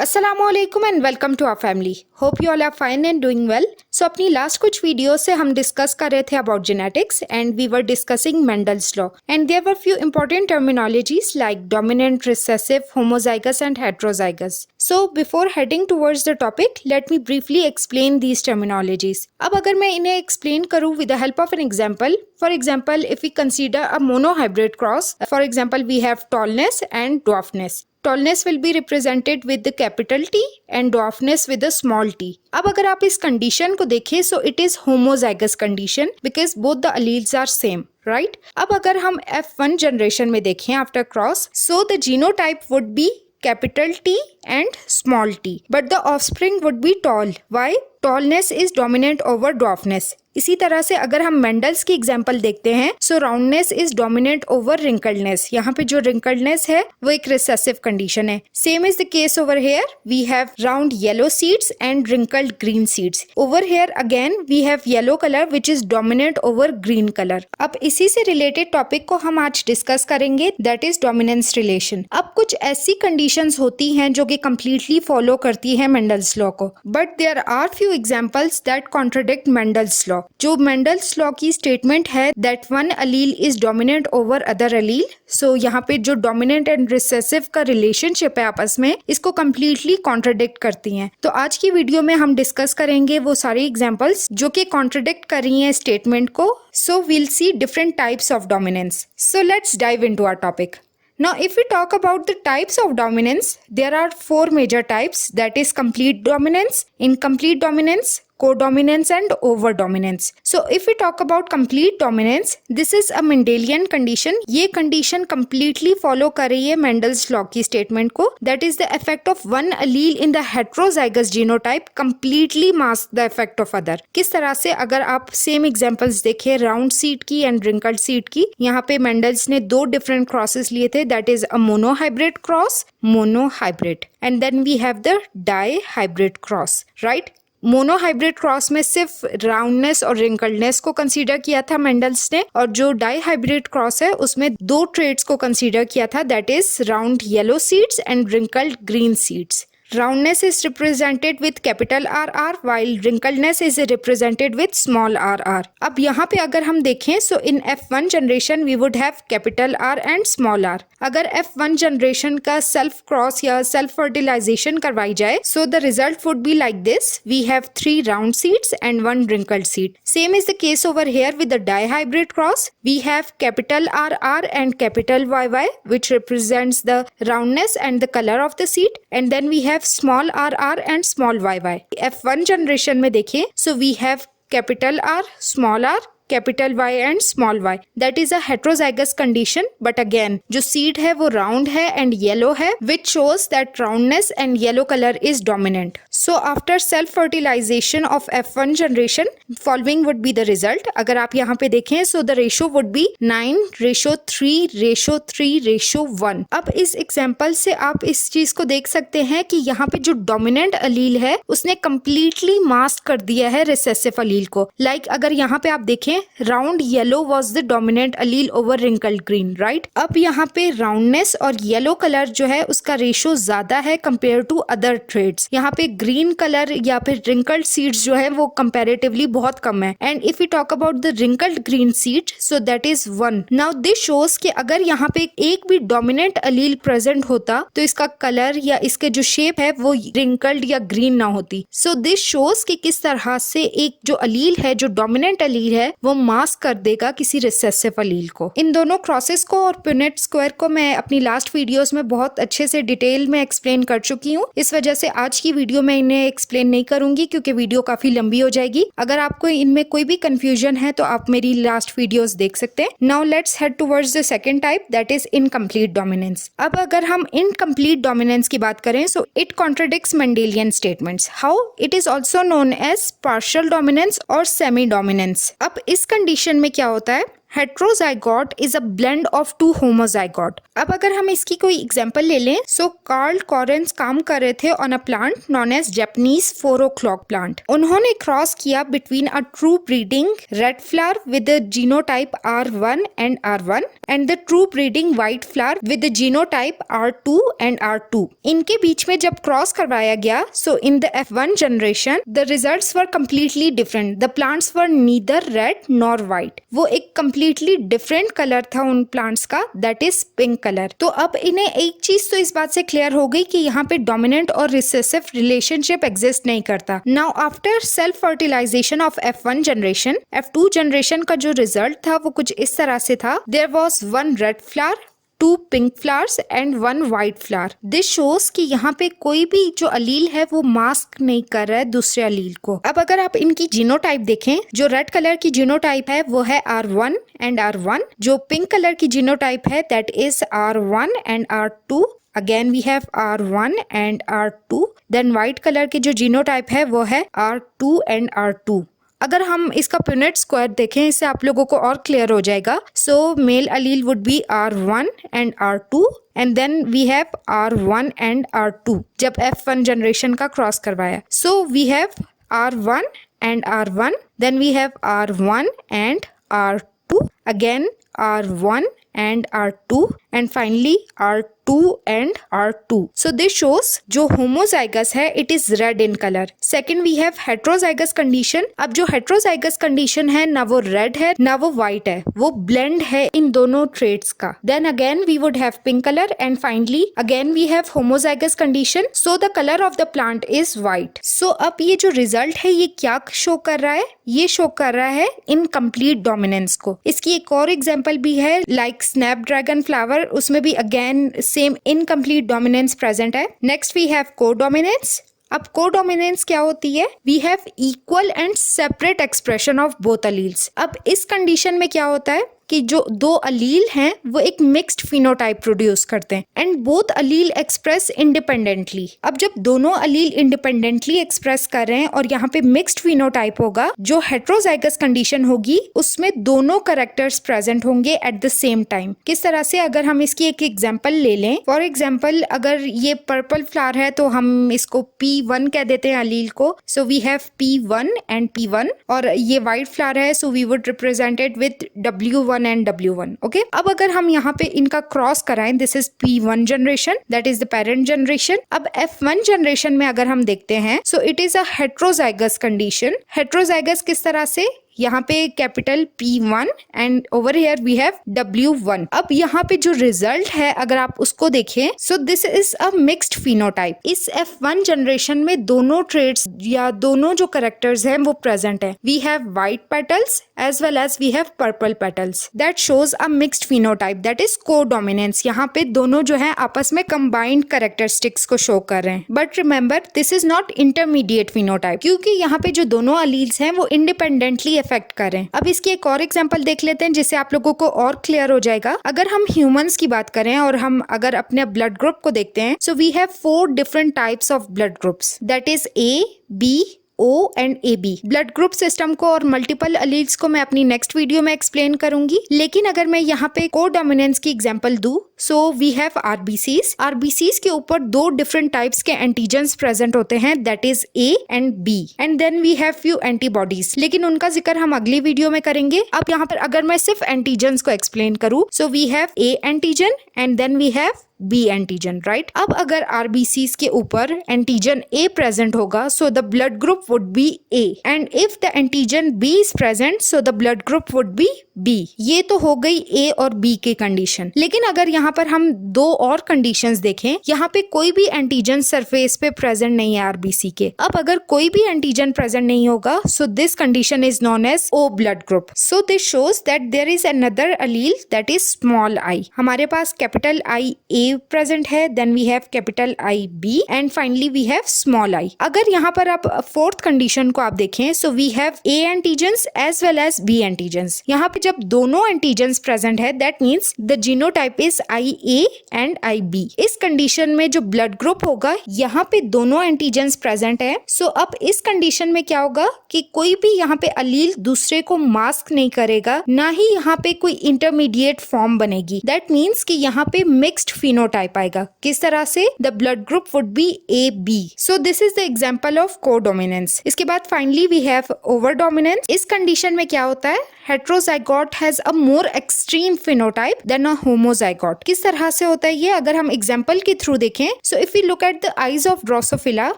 अस्सलामुअलैकुम and welcome to our family. Hope you all are fine and doing well. So अपनी last कुछ video से हम discuss कर रहे थे about genetics and we were discussing Mendel's law and there were few important terminologies like dominant, recessive, homozygous and heterozygous. So before heading towards the topic let me briefly explain these terminologies. अब अगर मैं इन्हें explain करूँ with the help of an example, for example if we consider a monohybrid cross, for example we have tallness and dwarfness. Tallness will be represented with the capital T and dwarfness with the small t. अब अगर आप इस condition को देखें so it is homozygous condition because both the alleles are same, right? अब अगर हम F1 generation में देखें after cross, so the genotype would be capital T and small t, but the offspring would be tall. Why? Tallness is dominant over dwarfness. इसी तरह से अगर हम मेंडल्स की एग्जांपल देखते हैं so roundness is dominant over wrinkledness. यहाँ पे जो रिंकल्डनेस है वो एक रिसेसिव कंडीशन है। Same is the case over here, we have round yellow seeds and wrinkled green seeds. Over here again we have yellow colour which is dominant over green colour. अब इसी से related topic को हम आज discuss करेंगे, that is dominance relation. अब कुछ ऐसी कंडीशंस होती हैं जो कि कंप्लीटली फॉलो करती है मेंडल्स लॉ को, but there are few examples that contradict Mendel's law. जो मेंडल्स लॉ की स्टेटमेंट है that one allele is dominant over other allele, so यहाँ पे जो डोमिनेंट एंड रिसेसिव का रिलेशनशिप है आपस में, इसको कंप्लीटली कॉन्ट्रडिक्ट करती हैं। तो आज की वीडियो में हम डिस्कस करेंगे वो सारी एग्जांपल्स जो कि कॉन्ट्रडिक्ट कर रही हैं स्टेटमेंट को। So we'll see different types of dominance. So let's dive into our topic. Now, if we talk about the types of dominance, there are four major types, that is complete dominance, incomplete dominance, codominance and overdominance. So if we talk about complete dominance, this is a Mendelian condition. ये condition completely follow कर रही है Mendel's law की statement को, that is the effect of one allele in the heterozygous genotype completely mask the effect of other. किस तरह से, अगर आप same examples देखें round seed की and wrinkled seed की, यहाँ पे Mendel's ने दो different crosses लिए थे, that is a monohybrid cross, monohybrid, and then we have the dihybrid cross, right? Monohybrid cross में सिर्फ राउंडनेस और रिंकल्डनेस को कंसीडर किया था मेंडल्स ने, और जो डाईहाइब्रिड क्रॉस है उसमें दो ट्रेट्स को कंसीडर किया था, that is round yellow seeds and wrinkled green seeds. Roundness is represented with capital RR while wrinkledness is represented with small rr. अब यहाँ पे अगर हम देखें so in F1 generation we would have capital R and small r. अगर F1 generation का self cross या self fertilization करवाई जाए so the result would be like this. We have 3 round seeds and 1 wrinkled seed. Same is the case over here with the dihybrid cross. We have capital RR and capital YY which represents the roundness and the color of the seed, and then we have small rr and small yy. F1 generation में देखिए so we have capital R, small r, capital Y and small y. That is a heterozygous condition, but again जो seed है वो round है and yellow है, which shows that roundness and yellow colour is dominant. So after self fertilization of F1 generation following would be the result. अगर आप यहाँ पे देखें so the ratio would be 9:3:3:1. अब इस एग्जाम्पल से आप इस चीज को देख सकते हैं कि यहाँ पे जो डोमिनेंट अलील है उसने कंप्लीटली मास्क कर दिया है रिसेसिव अलील को. लाइक अगर यहाँ पे आप देखें round yellow was the dominant Aleel over wrinkled green, right. अब यहाँ पे राउंडनेस और येलो कलर जो है उसका रेशो ज्यादा है कंपेयर टू अदर ट्रेड्स. यहाँ पे ग्रीन कलर या फिर रिंकल्ड सीड्स जो है वो कंपैरेटिवली बहुत कम है. And if you talk about the wrinkled green seed so that is 1. Now this shows कि अगर यहाँ पे एक भी डोमिनेंट अलील प्रेजेंट होता तो इसका कलर या इसके जो शेप है वो रिंकल्ड या ग्रीन ना होती. सो दिस शोज कि किस तरह से एक जो अलील है, जो डोमिनेंट अलील है, वो मास्क कर देगा किसी रिसेसिव अलील को. इन दोनों क्रॉसेस को और पुनेट स्क्वायर को मैं अपनी लास्ट वीडियोस में बहुत अच्छे से डिटेल में एक्सप्लेन कर चुकी हूँ. इस वजह से आज की वीडियो में इन्हें एक्सप्लेन नहीं करूंगी क्योंकि वीडियो काफी लंबी हो जाएगी. अगर आपको इनमें कोई भी कंफ्यूजन है तो आप मेरी लास्ट वीडियोस देख सकते हैं. Now let's head towards the second type, that is incomplete dominance. अब अगर हम इनकम्प्लीट डोमिनेंस की बात करें so it contradicts Mendelian statements. How? It is also known as partial dominance और सेमी डोमिनेंस. अब इस कंडीशन में क्या होता है, heterozygote is a blend of two homozygote. अब अगर हम इसकी कोई एग्जांपल ले लें, सो कार्ल कॉरेंस काम कर रहे थे on a plant known as Japanese 4 o'clock plant. उन्होंने क्रॉस किया between a true breeding red flower with the genotype R1 and R1 and the true breeding white flower with the genotype R2 and R2। इनके बीच में जब cross करवाया गया, so in the F1 generation the results were completely different. The plants were neither red nor white. वो एक completely different colour था उन प्लांट्स का, दैट इज पिंक कलर। तो अब इन्हें एक चीज तो इस बात से क्लियर हो गई कि यहाँ पे डोमिनेंट और रिसेसिव रिलेशनशिप एग्जिस्ट नहीं करता। Now after self fertilization of F1 generation, F2 generation का जो रिजल्ट था वो कुछ इस तरह से था। There was 1 red flower, 2 pink flowers and 1 white flower. This shows कि यहाँ पे कोई भी जो अलील है वो मास्क नहीं कर रहा है दूसरे अलील को। अब अगर आप इनकी जीनोटाइप देखें, जो रेड कलर की जीनोटाइप है वो है R1 एंड R1। जो पिंक कलर की जीनोटाइप है that is R1 and R2। Again we have R1 and R2. Then white colour की जो जीनोटाइप है वो है R2 and R2। अगर हम इसका पुनेट स्क्वायर देखें, इससे आप लोगों को और क्लियर हो जाएगा। So male allele would be R1 and R2 and then we have R1 and R2 जब F1 जनरेशन का क्रॉस करवाया। सो we have R1 and R1, then we have R1 and R2, again R1 and R2 and finally R2 and R2. So this shows जो homozygous है it is red in color. Second we have heterozygous condition. अब जो heterozygous condition है ना वो red है ना वो white है, वो blend है इन दोनों traits का। Then again we would have pink color and finally again we have homozygous condition. So the color of the plant is white. So अब ये जो result है ये क्या शो कर रहा है? ये शो कर रहा है incomplete dominance को। इसकी एक और एग्जाम्पल भी है लाइक स्नैपड्रैगन फ्लावर, उसमें भी again same incomplete dominance present है। Next we have codominance. अब कोडोमिनेंस क्या होती है? We have equal and separate expression of both alleles. अब इस कंडीशन में क्या होता है कि जो दो अलील हैं वो एक मिक्स्ड फिनोटाइप प्रोड्यूस करते हैं and both Aleel express independently. अब जब दोनों अलील इंडिपेंडेंटली एक्सप्रेस कर रहे हैं और यहाँ पे मिक्स्ड फिनोटाइप होगा, जो हेट्रोजाइगस कंडीशन होगी उसमें दोनों कैरेक्टर्स प्रेजेंट होंगे एट द सेम टाइम। किस तरह से? अगर हम इसकी एक एग्जांपल ले लें, फॉर एग्जांपल अगर ये पर्पल फ्लावर है तो हम इसको P1 कह देते हैं अलील को। So we have P1 and P1। और ये व्हाइट फ्लावर है, so we would represent it with W1 and W1। Okay, अब अगर हम यहाँ पे इनका क्रॉस कराएं, this is P1 generation, that is the parent generation. अब F1 जनरेशन में अगर हम देखते हैं, so it is a heterozygous condition. Heterozygous किस तरह से? यहाँ पे capital P1 and over here we have W1। अब यहाँ पे जो रिजल्ट है अगर आप उसको देखें, सो this is a mixed phenotype. इस F1 जनरेशन में दोनों ट्रेट्स या दोनों जो कैरेक्टर्स हैं वो प्रेजेंट है। We have white petals as well as we have purple petals. That shows a mixed phenotype, that is codominance. यहाँ पे दोनों जो है आपस में कंबाइंड कैरेक्टरिस्टिक्स को शो कर रहे हैं। But remember this is not intermediate phenotype, क्योंकि यहाँ पे जो दोनों अलील्स हैं वो इंडिपेंडेंटली इफेक्ट करें। अब इसकी एक और एग्जांपल देख लेते हैं जिससे आप लोगों को और क्लियर हो जाएगा। अगर हम ह्यूमंस की बात करें और हम अगर अपने ब्लड ग्रुप को देखते हैं, so we have 4 different types of blood groups, that is A, B, O and AB। Blood group system को और मल्टीपल अलील्स को मैं अपनी नेक्स्ट वीडियो में एक्सप्लेन करूंगी, लेकिन अगर मैं यहाँ पे कोडोमिनेंस की एग्जांपल दूं, so we have RBCs। RBCs के ऊपर 2 डिफरेंट टाइप्स के एंटीजन्स प्रेजेंट होते हैं, that is A and B and then we have few antibodies, लेकिन उनका जिक्र हम अगली वीडियो में करेंगे। अब यहाँ पर अगर मैं सिर्फ एंटीजन्स को एक्सप्लेन करूँ, so we have A antigen and then we have B antigen, right. अब अगर RBCs के ऊपर एंटीजन A प्रेजेंट होगा, so the blood group would be A and if the antigen B is present, so the blood group would be B। ये तो हो गई A और B की कंडीशन। लेकिन अगर यहाँ पर हम 2 और कंडीशंस देखें, यहाँ पे कोई भी एंटीजन सरफेस पे प्रेजेंट नहीं है RBC के। अब अगर कोई भी एंटीजन प्रेजेंट नहीं होगा, so this condition is known as O blood group. So this shows that there is another allele that is small I। हमारे पास कैपिटल I A प्रेजेंट है, then we have capital I B and finally we have small I। अगर यहाँ पर आप fourth condition को आप देखें, so we have A antigens as well as B antigens. यहाँ पे जब दोनों एंटीजन्स प्रेजेंट है that means the genotype is IA and IB। इस कंडीशन में जो ब्लड ग्रुप होगा यहाँ पे दोनों एंटीजन्स प्रेजेंट है। सो अब इस कंडीशन में क्या होगा कि कोई भी यहाँ पे अलील दूसरे को मास्क नहीं करेगा, ना ही यहाँ पे कोई इंटरमीडिएट फॉर्म बनेगी। दैट मीन्स कि यहाँ पे मिक्स्ड फिनोटाइप आएगा। किस तरह से? The blood group would be AB। So this is the example of codominance. इसके बाद finally we have over dominance. इस कंडीशन में क्या होता है? Heterozygote has a more extreme phenotype than a homozygote. किस तरह से होता है ये? अगर हम एग्जांपल के थ्रू देखें, so if we look at the eyes of Drosophila,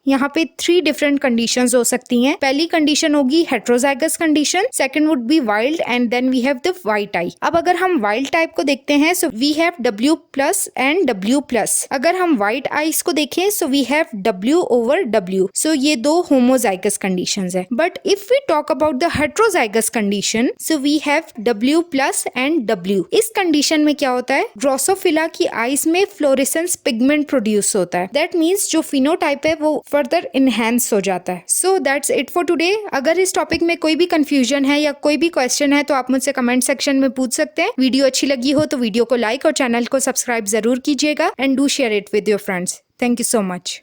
यहाँ पे 3 डिफरेंट कंडीशंस हो सकती हैं। पहली कंडीशन होगी heterozygous condition, second would be wild and then we have the white eye. अब अगर हम वाइल्ड टाइप को देखते हैं, so we have W+ and W+। अगर हम वाइट आईज को देखें, so we have W/W। So ये 2 होमोजाइगस कंडीशंस है। But if we talk about the heterozygous condition, so we have W+ and W। इस कंडीशन में क्या होता है? ड्रोसोफिला की आईज में फ्लोरेसेंस पिगमेंट प्रोड्यूस होता है। दैट मीन्स जो फिनोटाइप है वो फर्दर इनहेंस हो जाता है। So that's it for today. अगर इस टॉपिक में कोई भी कंफ्यूजन है या कोई भी क्वेश्चन है तो आप मुझसे कमेंट सेक्शन में पूछ सकते हैं। वीडियो अच्छी लगी हो तो वीडियो को लाइक और चैनल को सब्सक्राइब जरूर कीजिएगा and do share it with your friends. Thank you so much.